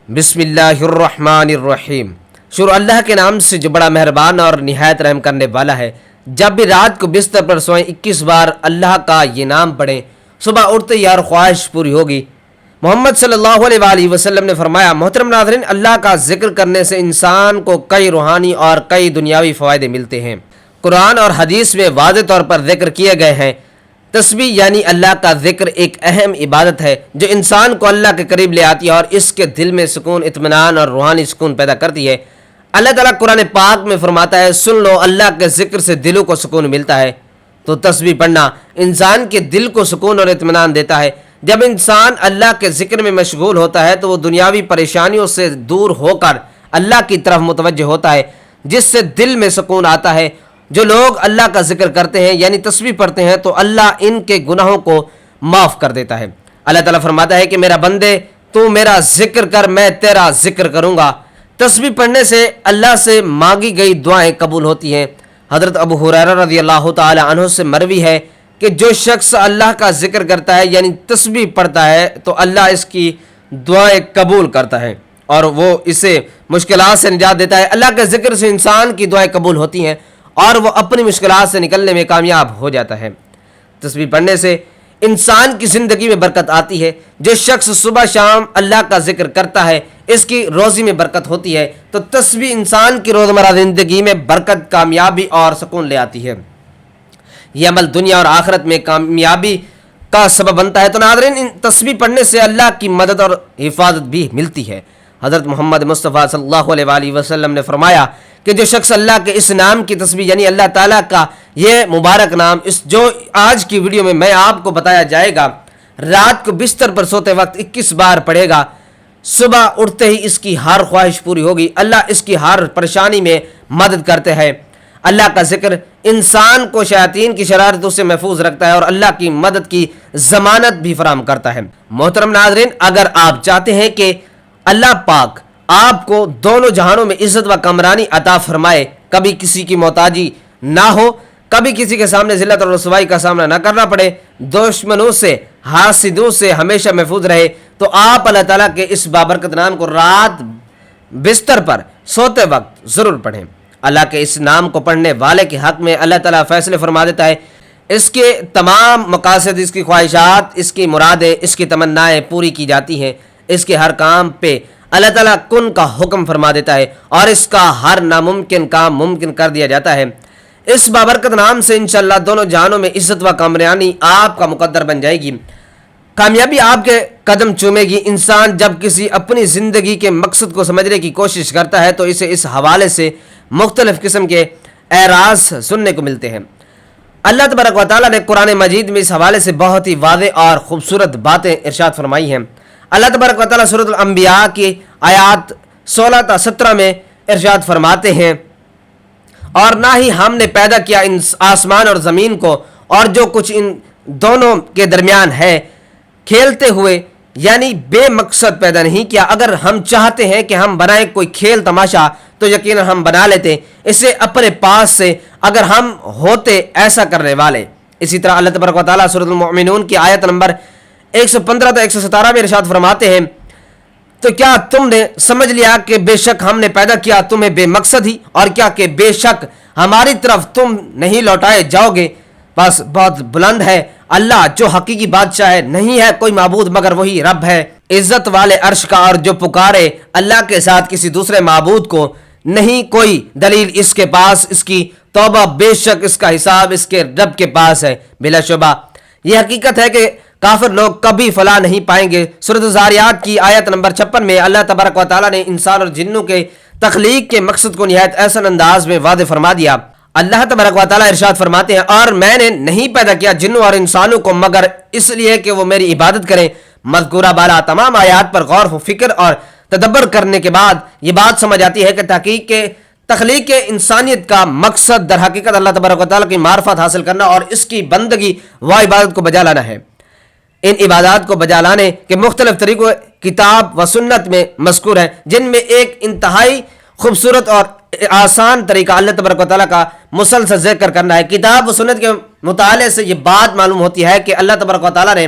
بسم اللہ الرحمن الرحیم۔ شروع اللہ کے نام سے جو بڑا مہربان اور نہایت رحم کرنے والا ہے۔ جب بھی رات کو بستر پر سوئیں 21 بار اللہ کا یہ نام پڑھیں، صبح اٹھتے ہی ہر خواہش پوری ہوگی۔ محمد صلی اللہ علیہ وآلہ وسلم نے فرمایا، محترم ناظرین، اللہ کا ذکر کرنے سے انسان کو کئی روحانی اور کئی دنیاوی فوائد ملتے ہیں۔ قرآن اور حدیث میں واضح طور پر ذکر کیے گئے ہیں۔ تسبیح یعنی اللہ کا ذکر ایک اہم عبادت ہے جو انسان کو اللہ کے قریب لے آتی ہے اور اس کے دل میں سکون، اطمینان اور روحانی سکون پیدا کرتی ہے۔ اللہ تعالیٰ قرآن پاک میں فرماتا ہے، سن لو، اللہ کے ذکر سے دلوں کو سکون ملتا ہے۔ تو تسبیح پڑھنا انسان کے دل کو سکون اور اطمینان دیتا ہے۔ جب انسان اللہ کے ذکر میں مشغول ہوتا ہے تو وہ دنیاوی پریشانیوں سے دور ہو کر اللہ کی طرف متوجہ ہوتا ہے، جس سے دل میں سکون آتا ہے۔ جو لوگ اللہ کا ذکر کرتے ہیں یعنی تسبیح پڑھتے ہیں تو اللہ ان کے گناہوں کو معاف کر دیتا ہے۔ اللہ تعالیٰ فرماتا ہے کہ میرا بندے، تو میرا ذکر کر، میں تیرا ذکر کروں گا۔ تسبیح پڑھنے سے اللہ سے مانگی گئی دعائیں قبول ہوتی ہیں۔ حضرت ابو ہریرہ رضی اللہ تعالی عنہ سے مروی ہے کہ جو شخص اللہ کا ذکر کرتا ہے یعنی تسبیح پڑھتا ہے تو اللہ اس کی دعائیں قبول کرتا ہے اور وہ اسے مشکلات سے نجات دیتا ہے۔ اللہ کے ذکر سے انسان کی دعائیں قبول ہوتی ہیں اور وہ اپنی مشکلات سے نکلنے میں کامیاب ہو جاتا ہے۔ تسبیح پڑھنے سے انسان کی زندگی میں برکت آتی ہے۔ جو شخص صبح شام اللہ کا ذکر کرتا ہے اس کی روزی میں برکت ہوتی ہے۔ تو تسبیح انسان کی روزمرہ زندگی میں برکت، کامیابی اور سکون لے آتی ہے۔ یہ عمل دنیا اور آخرت میں کامیابی کا سبب بنتا ہے۔ تو ناظرین، ان تسبیح پڑھنے سے اللہ کی مدد اور حفاظت بھی ملتی ہے۔ حضرت محمد مصطفیٰ صلی اللہ علیہ وآلہ وسلم نے فرمایا کہ جو شخص اللہ کے اس نام کی تسبیح یعنی اللہ تعالیٰ کا یہ مبارک نام جو آج کی ویڈیو میں آپ کو بتایا جائے گا، رات کو بستر پر سوتے وقت 21 بار پڑھے گا، صبح اٹھتے ہی اس کی ہر خواہش پوری ہوگی۔ اللہ اس کی ہر پریشانی میں مدد کرتے ہیں۔ اللہ کا ذکر انسان کو شیاطین کی شرارتوں سے محفوظ رکھتا ہے اور اللہ کی مدد کی ضمانت بھی فراہم کرتا ہے۔ محترم ناظرین، اگر آپ چاہتے ہیں کہ اللہ پاک آپ کو دونوں جہانوں میں عزت و کامرانی عطا فرمائے، کبھی کسی کی محتاجی نہ ہو، کبھی کسی کے سامنے ذلت اور رسوائی کا سامنا نہ کرنا پڑے، دشمنوں سے، حاسدوں سے ہمیشہ محفوظ رہے، تو آپ اللہ تعالیٰ کے اس بابرکت نام کو رات بستر پر سوتے وقت ضرور پڑھیں۔ اللہ کے اس نام کو پڑھنے والے کے حق میں اللہ تعالیٰ فیصلے فرما دیتا ہے۔ اس کے تمام مقاصد، اس کی خواہشات، اس کی مرادیں، اس کی تمنائیں پوری کی جاتی ہیں۔ اس کے ہر کام پہ اللہ تعالیٰ کن کا حکم فرما دیتا ہے اور اس کا ہر ناممکن کام ممکن کر دیا جاتا ہے۔ اس بابرکت نام سے انشاءاللہ دونوں جہانوں میں عزت و کامرانی آپ کا مقدر بن جائے گی، کامیابی آپ کے قدم چومے گی۔ انسان جب کسی اپنی زندگی کے مقصد کو سمجھنے کی کوشش کرتا ہے تو اسے اس حوالے سے مختلف قسم کے اعراض سننے کو ملتے ہیں۔ اللہ تبارک و تعالیٰ نے قرآن مجید میں اس حوالے سے بہت ہی واضح اور خوبصورت باتیں ارشاد فرمائی ہیں۔ اللہ تبارک و تعالیٰ سورۃ الانبیاء کی آیات 16 تا 17 میں ارشاد فرماتے ہیں، اور نہ ہی ہم نے پیدا کیا ان آسمان اور زمین کو اور جو کچھ ان دونوں کے درمیان ہے کھیلتے ہوئے، یعنی بے مقصد پیدا نہیں کیا۔ اگر ہم چاہتے ہیں کہ ہم بنائیں کوئی کھیل تماشا تو یقیناً ہم بنا لیتے، اسے اپنے پاس سے اگر ہم ہوتے ایسا کرنے والے۔ اسی طرح اللہ تبارک و تعالیٰ سورۃ المؤمنون کی آیت نمبر 115 تا 117 میں ارشاد فرماتے ہیں، تو کیا تم نے سمجھ لیا کہ بے شک ہم نے پیدا کیا تمہیں بے مقصد ہی، اور کیا کہ بے شک ہماری طرف تم نہیں لوٹائے جاؤ گے۔ بس بہت بلند ہے اللہ جو حقیقی بادشاہ ہے، نہیں ہے کوئی معبود مگر وہی رب ہے عزت والے عرش کا، اور جو پکارے اللہ کے ساتھ کسی دوسرے معبود کو، نہیں کوئی دلیل اس کے پاس، اس کی توبہ، بے شک اس کا حساب اس کے رب کے پاس ہے۔ بلا شبہ یہ حقیقت ہے کہ کافر لوگ کبھی فلاح نہیں پائیں گے۔ سورۃ الذاریات کی آیت نمبر 56 میں اللہ تبارک و تعالیٰ نے انسان اور جنوں کے تخلیق کے مقصد کو نہایت احسن انداز میں واضح فرما دیا۔ اللہ تبارک و تعالیٰ ارشاد فرماتے ہیں، اور میں نے نہیں پیدا کیا جنوں اور انسانوں کو مگر اس لیے کہ وہ میری عبادت کریں۔ مذکورہ بالا تمام آیات پر غور و فکر اور تدبر کرنے کے بعد یہ بات سمجھ آتی ہے کہ تخلیق انسانیت کا مقصد در حقیقت اللہ تبارک و تعالیٰ کی معرفت حاصل کرنا اور اس کی بندگی و عبادت کو بجا لانا ہے۔ ان عبادات کو بجا لانے کے مختلف طریقوں کتاب و سنت میں مذکور ہیں، جن میں ایک انتہائی خوبصورت اور آسان طریقہ اللہ تبارک و تعالیٰ کا مسلسل ذکر کرنا ہے۔ کتاب و سنت کے مطالعے سے یہ بات معلوم ہوتی ہے کہ اللہ تبارک و تعالیٰ نے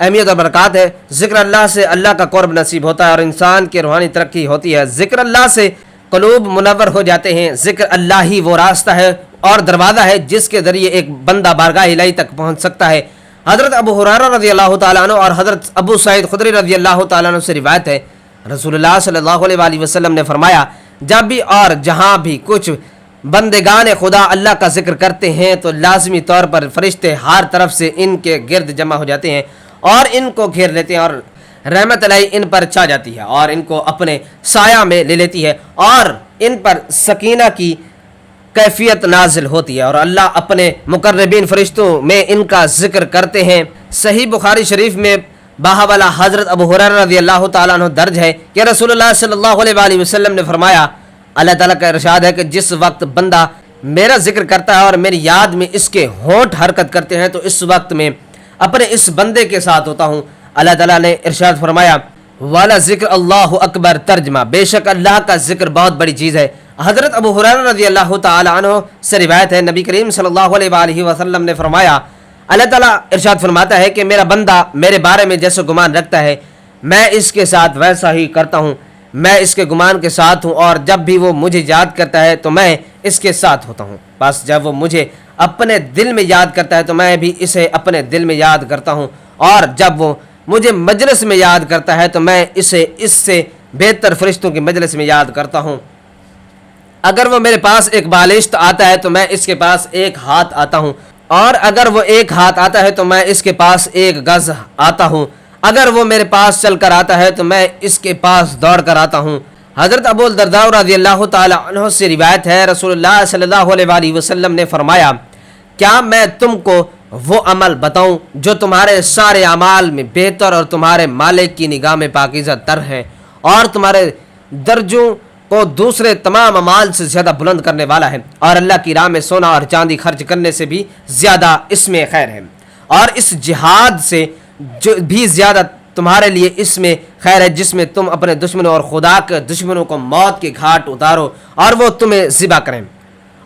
اہمیت اور برکات ہے۔ ذکر اللہ سے اللہ کا قرب نصیب ہوتا ہے اور انسان کی روحانی ترقی ہوتی ہے۔ ذکر اللہ سے قلوب منور ہو جاتے ہیں۔ ذکر اللہ ہی وہ راستہ ہے اور دروازہ ہے جس کے ذریعے ایک بندہ بارگاہ الہی تک پہنچ سکتا ہے۔ حضرت ابو ہریرہ رضی اللہ تعالیٰ عنہ اور حضرت ابو سعید خدری رضی اللہ تعالیٰ عنہ سے روایت ہے، رسول اللہ صلی اللہ علیہ وآلہ وسلم نے فرمایا، جب بھی اور جہاں بھی کچھ بندگان خدا اللہ کا ذکر کرتے ہیں تو لازمی طور پر فرشتے ہر طرف سے ان کے گرد جمع ہو جاتے ہیں اور ان کو گھیر لیتے ہیں اور رحمت الہی ان پر چھا جاتی ہے اور ان کو اپنے سایہ میں لے لیتی ہے اور ان پر سکینہ کی کیفیت نازل ہوتی ہے اور اللہ اپنے مقربین فرشتوں میں ان کا ذکر کرتے ہیں۔ صحیح بخاری شریف میں باہوالہ حضرت ابو ہریرہ رضی اللہ تعالیٰ عنہ درج ہے کہ رسول اللہ صلی اللہ علیہ وآلہ وسلم نے فرمایا، اللہ تعالیٰ کا ارشاد ہے کہ جس وقت بندہ میرا ذکر کرتا ہے اور میری یاد میں اس کے ہونٹ حرکت کرتے ہیں تو اس وقت میں اپنے اس بندے کے ساتھ ہوتا ہوں۔ اللہ تعالیٰ نے ارشاد فرمایا، والا ذکر اللہ اکبر، ترجمہ بے شک اللہ کا ذکر بہت بڑی چیز ہے۔ حضرت ابو ہریرہ رضی اللہ تعالی عنہ سے روایت ہے، نبی کریم صلی اللہ علیہ وآلہ وسلم نے فرمایا، اللہ تعالیٰ ارشاد فرماتا ہے کہ میرا بندہ میرے بارے میں جیسے گمان رکھتا ہے میں اس کے ساتھ ویسا ہی کرتا ہوں، میں اس کے گمان کے ساتھ ہوں اور جب بھی وہ مجھے یاد کرتا ہے تو میں اس کے ساتھ ہوتا ہوں، بس جب وہ مجھے اپنے دل میں یاد کرتا ہے تو میں بھی اسے اپنے دل میں یاد کرتا ہوں اور جب وہ مجھے مجلس میں یاد کرتا ہے تو میں اسے اس سے بہتر فرشتوں کی مجلس میں یاد کرتا ہوں۔ اگر وہ میرے پاس ایک بالشت آتا ہے تو میں اس کے پاس ایک ہاتھ آتا ہوں اور اگر وہ ایک ہاتھ آتا ہے تو میں اس کے پاس ایک گز آتا ہوں، اگر وہ میرے پاس چل کر آتا ہے تو میں اس کے پاس دوڑ کر آتا ہوں۔ حضرت ابو الدرداء رضی اللہ تعالی عنہ سے روایت ہے، رسول اللہ صلی اللہ علیہ وآلہ وسلم نے فرمایا، کیا میں تم کو وہ عمل بتاؤں جو تمہارے سارے اعمال میں بہتر اور تمہارے مالک کی نگاہ میں پاکیزہ تر ہے اور تمہارے درجوں کو دوسرے تمام اعمال سے زیادہ بلند کرنے والا ہے اور اللہ کی راہ میں سونا اور چاندی خرچ کرنے سے بھی زیادہ اس میں خیر ہے اور اس جہاد سے جو بھی زیادہ تمہارے لیے اس میں خیر ہے جس میں تم اپنے دشمنوں اور خدا کے دشمنوں کو موت کے گھاٹ اتارو اور وہ تمہیں ذبح کریں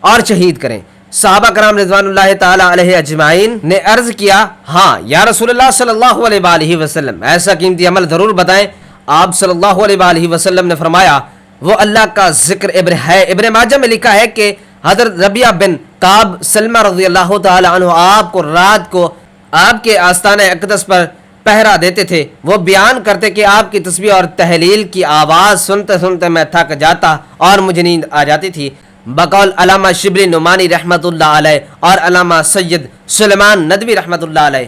اور شہید کریں۔ صحابہ کرام رضوان اللہ تعالی علیہ اجمعین نے عرض کیا، ہاں یا رسول اللہ صلی اللہ علیہ وآلہ وسلم، ایسا قیمتی عمل ضرور بتائیں۔ آپ صلی اللہ علیہ وآلہ وسلم نے فرمایا، وہ اللہ کا ذکر ہے۔ ابن ماجہ میں لکھا ہے کہ حضرت ربیعہ بن کعب سلمہ رضی اللہ تعالی عنہ آپ کو رات کو آپ کے آستانہ اقدس پر پہرا دیتے تھے۔ وہ بیان کرتے کہ آپ کی تسبیح اور تحلیل کی آواز سنتے سنتے میں تھک جاتا اور مجھے نیند آ جاتی تھی۔ بقول علامہ شبلی نعمانی رحمۃ اللہ علیہ اور علامہ سید سلیمان ندوی رحمۃ اللہ علیہ،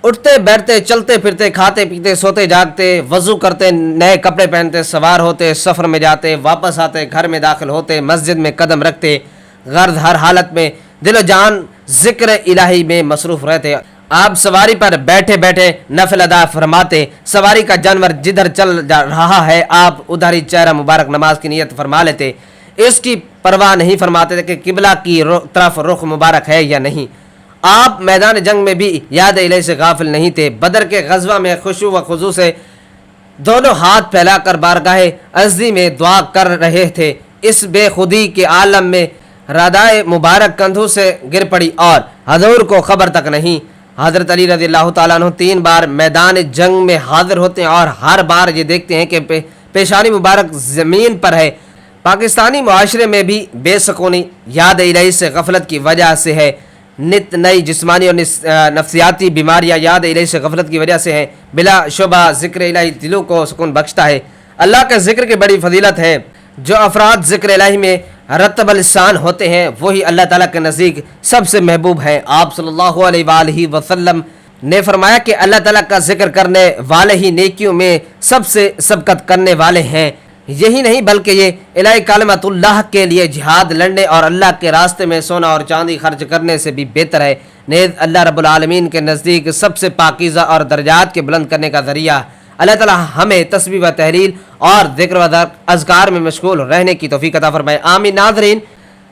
اٹھتے بیٹھتے چلتے پھرتے کھاتے پیتے سوتے جاگتے وضو کرتے نئے کپڑے پہنتے سوار ہوتے سفر میں جاتے واپس آتے گھر میں داخل ہوتے مسجد میں قدم رکھتے غرض ہر حالت میں دل و جان ذکر الہی میں مصروف رہتے۔ آپ سواری پر بیٹھے بیٹھے نفل ادا فرماتے، سواری کا جانور جدھر چل جا رہا ہے آپ ادھر ہی چہرہ مبارک نماز کی نیت فرما لیتے، اس کی پرواہ نہیں فرماتے تھے کہ قبلہ کی طرف رخ مبارک ہے یا نہیں۔ آپ میدان جنگ میں بھی یاد الہی سے غافل نہیں تھے۔ بدر کے غزوہ میں خشوع و خضوع سے دونوں ہاتھ پھیلا کر بارگاہ عزی میں دعا کر رہے تھے۔ اس بے خودی کے عالم میں ردائے مبارک کندھوں سے گر پڑی اور حضور کو خبر تک نہیں۔ حضرت علی رضی اللہ تعالیٰ عنہ 3 بار میدان جنگ میں حاضر ہوتے ہیں اور ہر بار یہ دیکھتے ہیں کہ پیشانی مبارک زمین پر ہے۔ پاکستانی معاشرے میں بھی بے سکونی یاد الہی سے غفلت کی وجہ سے ہے۔ نت نئی جسمانی اور نفسیاتی بیماریاں یاد الہی سے غفلت کی وجہ سے ہیں۔ بلا شبہ ذکر الہی دلوں کو سکون بخشتا ہے۔ اللہ کے ذکر کی بڑی فضیلت ہے۔ جو افراد ذکر الہی میں رتب السان ہوتے ہیں وہی اللہ تعالیٰ کے نزدیک سب سے محبوب ہیں۔ آپ صلی اللہ علیہ وآلہ وسلم نے فرمایا کہ اللہ تعالیٰ کا ذکر کرنے والے ہی نیکیوں میں سب سے سبقت کرنے والے ہیں۔ یہی نہیں بلکہ یہ الہی کلمت اللہ کے لیے جہاد لڑنے اور اللہ کے راستے میں سونا اور چاندی خرچ کرنے سے بھی بہتر ہے۔ نیز اللہ رب العالمین کے نزدیک سب سے پاکیزہ اور درجات کے بلند کرنے کا ذریعہ۔ اللہ تعالی ہمیں تسبیح و تحلیل اور ذکر و اذکار میں مشغول رہنے کی توفیق عطا فرمائے، آمین۔ ناظرین،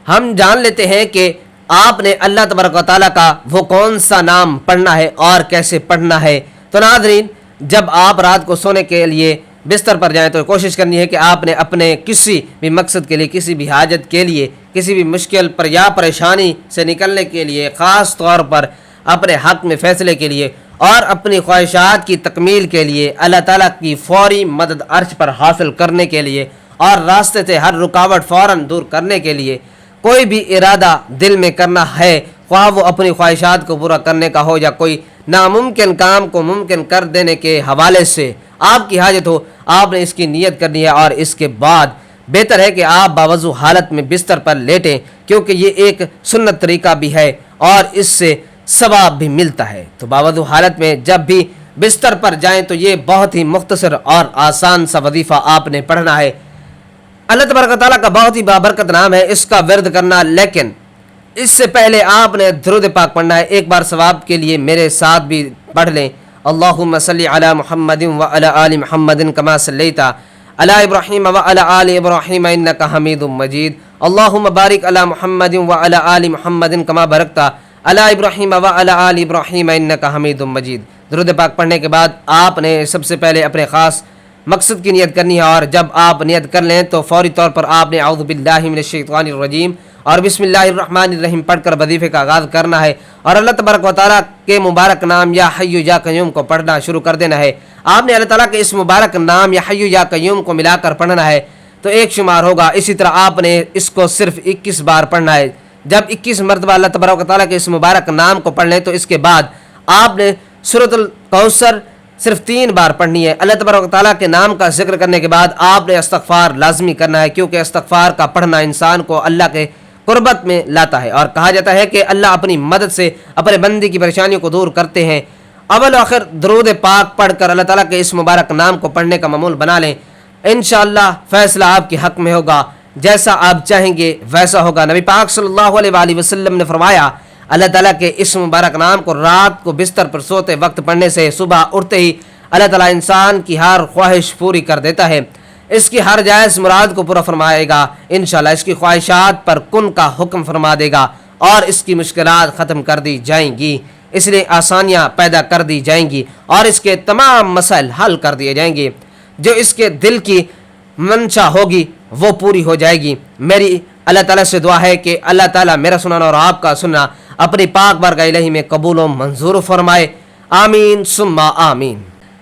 ہم جان لیتے ہیں کہ آپ نے اللہ تبارک و تعالیٰ کا وہ کون سا نام پڑھنا ہے اور کیسے پڑھنا ہے۔ تو ناظرین، جب آپ رات کو سونے کے لیے بستر پر جائیں تو کوشش کرنی ہے کہ آپ نے اپنے کسی بھی مقصد کے لیے، کسی بھی حاجت کے لیے، کسی بھی مشکل پر یا پریشانی سے نکلنے کے لیے، خاص طور پر اپنے حق میں فیصلے کے لیے اور اپنی خواہشات کی تکمیل کے لیے اللہ تعالیٰ کی فوری مدد عرش پر حاصل کرنے کے لیے اور راستے سے ہر رکاوٹ فوراً دور کرنے کے لیے کوئی بھی ارادہ دل میں کرنا ہے، خواہ وہ اپنی خواہشات کو پورا کرنے کا ہو یا کوئی ناممکن کام کو ممکن کر دینے کے حوالے سے آپ کی حاجت ہو، آپ نے اس کی نیت کرنی ہے، اور اس کے بعد بہتر ہے کہ آپ باوضو حالت میں بستر پر لیٹیں، کیونکہ یہ ایک سنت طریقہ بھی ہے اور اس سے ثواب بھی ملتا ہے۔ تو باوضو حالت میں جب بھی بستر پر جائیں تو یہ بہت ہی مختصر اور آسان سا وظیفہ آپ نے پڑھنا ہے۔ اللہ تبارک و تعالیٰ کا بہت ہی بابرکت نام ہے، اس کا ورد کرنا، لیکن اس سے پہلے آپ نے درود پاک پڑھنا ہے۔ ایک بار ثواب کے لیے میرے ساتھ بھی پڑھ لیں، اللہم صلی علی محمد وعلی آل محمد کما صلیت علی ابراہیم وعلی آل ابراہیم انک حمید مجید، اللہم بارک علی محمد وعلی آل محمد کما بارکت علی ابراہیم وعلی آل ابراہیم انک حمید مجید۔ درود پاک پڑھنے کے بعد آپ نے سب سے پہلے اپنے خاص مقصد کی نیت کرنی ہے، اور جب آپ نیت کر لیں تو فوری طور پر آپ نے اعوذ باللہ من الشیطان الرجیم اور بسم اللہ الرحمن الرحیم پڑھ کر وظیفے کا آغاز کرنا ہے، اور اللہ تبارک و تعالیٰ کے مبارک نام یا حی یا قیوم کو پڑھنا شروع کر دینا ہے۔ آپ نے اللہ تعالیٰ کے اس مبارک نام یا حی یا قیوم کو ملا کر پڑھنا ہے تو ایک شمار ہوگا، اسی طرح آپ نے اس کو صرف 21 بار پڑھنا ہے۔ جب 21 مرتبہ اللہ تبارک و تعالیٰ کے اس مبارک نام کو پڑھ لیں تو اس کے بعد آپ نے سورۃ الکوثر صرف 3 بار پڑھنی ہے۔ اللہ تبارک و تعالیٰ کے نام کا ذکر کرنے کے بعد آپ نے استغفار لازمی کرنا ہے، کیونکہ استغفار کا پڑھنا انسان کو اللہ کے قربت میں لاتا ہے، اور کہا جاتا ہے کہ اللہ اپنی مدد سے اپنے بندے کی پریشانیوں کو دور کرتے ہیں۔ اول و آخر درود پاک پڑھ کر اللہ تعالیٰ کے اس مبارک نام کو پڑھنے کا معمول بنا لیں، انشاءاللہ فیصلہ آپ کے حق میں ہوگا، جیسا آپ چاہیں گے ویسا ہوگا۔ نبی پاک صلی اللہ علیہ وآلہ وسلم نے فرمایا، اللہ تعالیٰ کے اس مبارک نام کو رات کو بستر پر سوتے وقت پڑھنے سے صبح اٹھتے ہی اللہ تعالیٰ انسان کی ہر خواہش پوری کر دیتا ہے، اس کی ہر جائز مراد کو پورا فرمائے گا، انشاءاللہ اس کی خواہشات پر کن کا حکم فرما دے گا، اور اس کی مشکلات ختم کر دی جائیں گی، اس لیے آسانیاں پیدا کر دی جائیں گی، اور اس کے تمام مسائل حل کر دیے جائیں گے، جو اس کے دل کی منشا ہوگی وہ پوری ہو جائے گی۔ میری اللہ تعالیٰ سے دعا ہے کہ اللہ تعالیٰ میرا سننا اور آپ کا سننا اپنی پاک بارگاہ الہی میں قبول و منظور فرمائے، آمین ثم آمین۔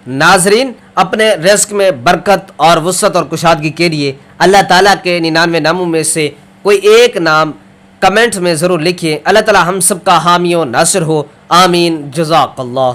ناظرین، اپنے رزق میں برکت اور وسعت اور کشادگی کے لیے اللہ تعالیٰ کے 99 ناموں میں سے کوئی ایک نام کمنٹ میں ضرور لکھیے۔ اللہ تعالیٰ ہم سب کا حامی و ناصر ہو، آمین، جزاک اللہ۔